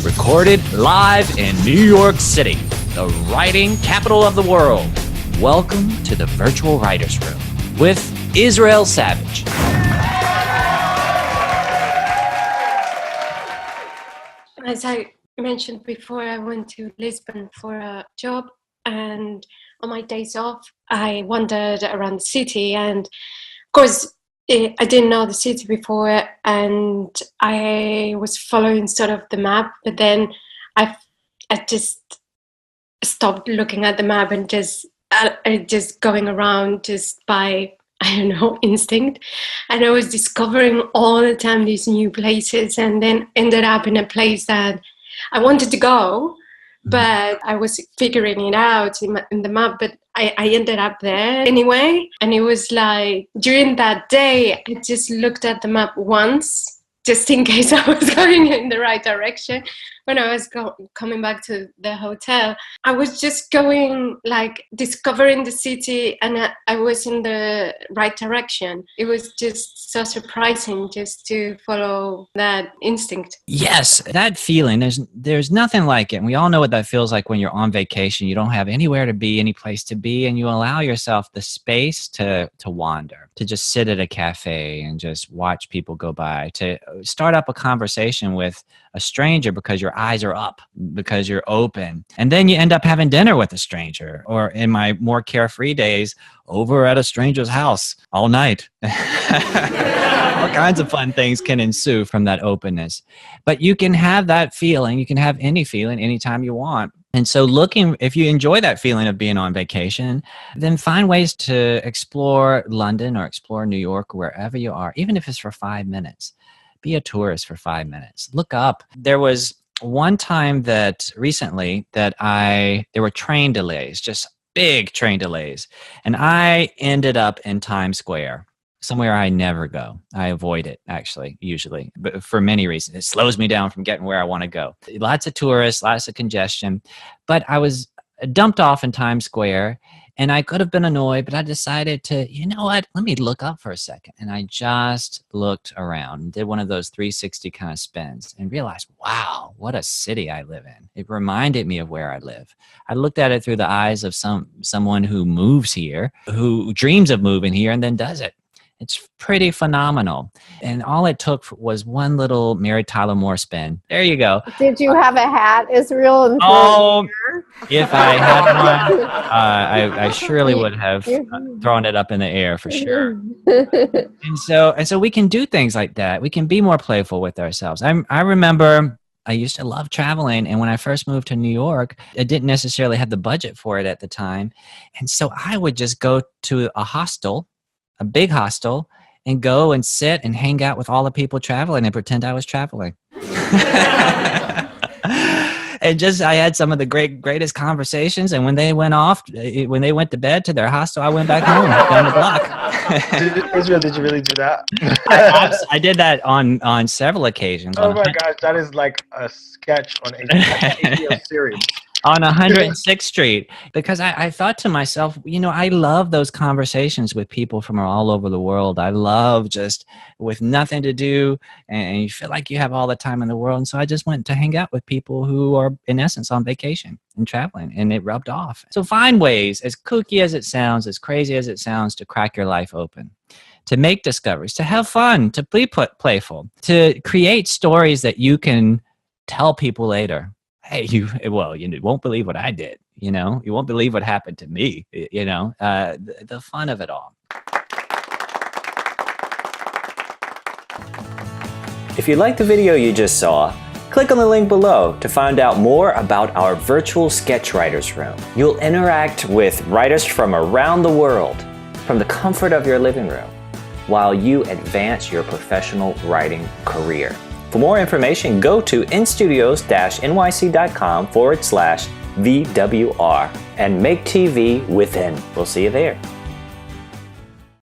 Recorded live in New York City, the writing capital of the world. Welcome to the Virtual Writers Room with Israel Savage. As I mentioned before, I went to Lisbon for a job, and on my days off, I wandered around the city. And of course, I didn't know the city before, and I was following sort of the map. But then I just stopped looking at the map and just going around just by, I don't know, instinct. And I was discovering all the time these new places, and then ended up in a place that I wanted to go, but I was figuring it out in the map, but I ended up there anyway. And it was like, during that day, I just looked at the map once, just in case I was going in the right direction. When I was coming back to the hotel, I was just going, like, discovering the city, and I was in the right direction. It was just so surprising just to follow that instinct. Yes, that feeling, there's nothing like it. And we all know what that feels like when you're on vacation. You don't have anywhere to be, any place to be, and you allow yourself the space to wander, to just sit at a cafe and just watch people go by, to start up a conversation with a stranger because your eyes are up, because you're open. And then you end up having dinner with a stranger, or in my more carefree days, over at a stranger's house all night. All kinds of fun things can ensue from that openness. But you can have that feeling, you can have any feeling anytime you want. And so if you enjoy that feeling of being on vacation, then find ways to explore London or explore New York, wherever you are, even if it's for 5 minutes. Be a tourist for 5 minutes. Look up. There was one time that recently that there were train delays, just big train delays. And I ended up in Times Square, somewhere I never go. I avoid it, actually, usually, but for many reasons. It slows me down from getting where I want to go. Lots of tourists, lots of congestion. But I was dumped off in Times Square, and I could have been annoyed, but I decided to, you know what, let me look up for a second. And I just looked around, did one of those 360 kind of spins, and realized, wow, what a city I live in. It reminded me of where I live. I looked at it through the eyes of someone who moves here, who dreams of moving here and then does it. It's pretty phenomenal. And all it took was one little Mary Tyler Moore spin. There you go. Did you have a hat, Israel? Oh, if I had one, I surely would have thrown it up in the air for sure. And so we can do things like that. We can be more playful with ourselves. I remember I used to love traveling, and when I first moved to New York, I didn't necessarily have the budget for it at the time. And so I would just go to a hostel, a big hostel, and go and sit and hang out with all the people traveling and pretend I was traveling. And I had some of the greatest conversations. And when they went to bed to their hostel, I went back home down the block. Israel, did you really do that? I did that on several occasions. Oh my gosh, that is like a sketch on a HBO series. On 106th Street, because I thought to myself, I love those conversations with people from all over the world. I love just with nothing to do, and you feel like you have all the time in the world. And so I just went to hang out with people who are, in essence, on vacation and traveling, and it rubbed off. So find ways, as kooky as it sounds, as crazy as it sounds, to crack your life open, to make discoveries, to have fun, to be playful, to create stories that you can tell people later. Hey, you won't believe what I did, you won't believe what happened to me, the fun of it all. If you liked the video you just saw, click on the link below to find out more about our virtual sketch writers room. You'll interact with writers from around the world, from the comfort of your living room, while you advance your professional writing career. For more information, go to instudios-nyc.com/VWR and MakeTVwithIN. We'll see you there.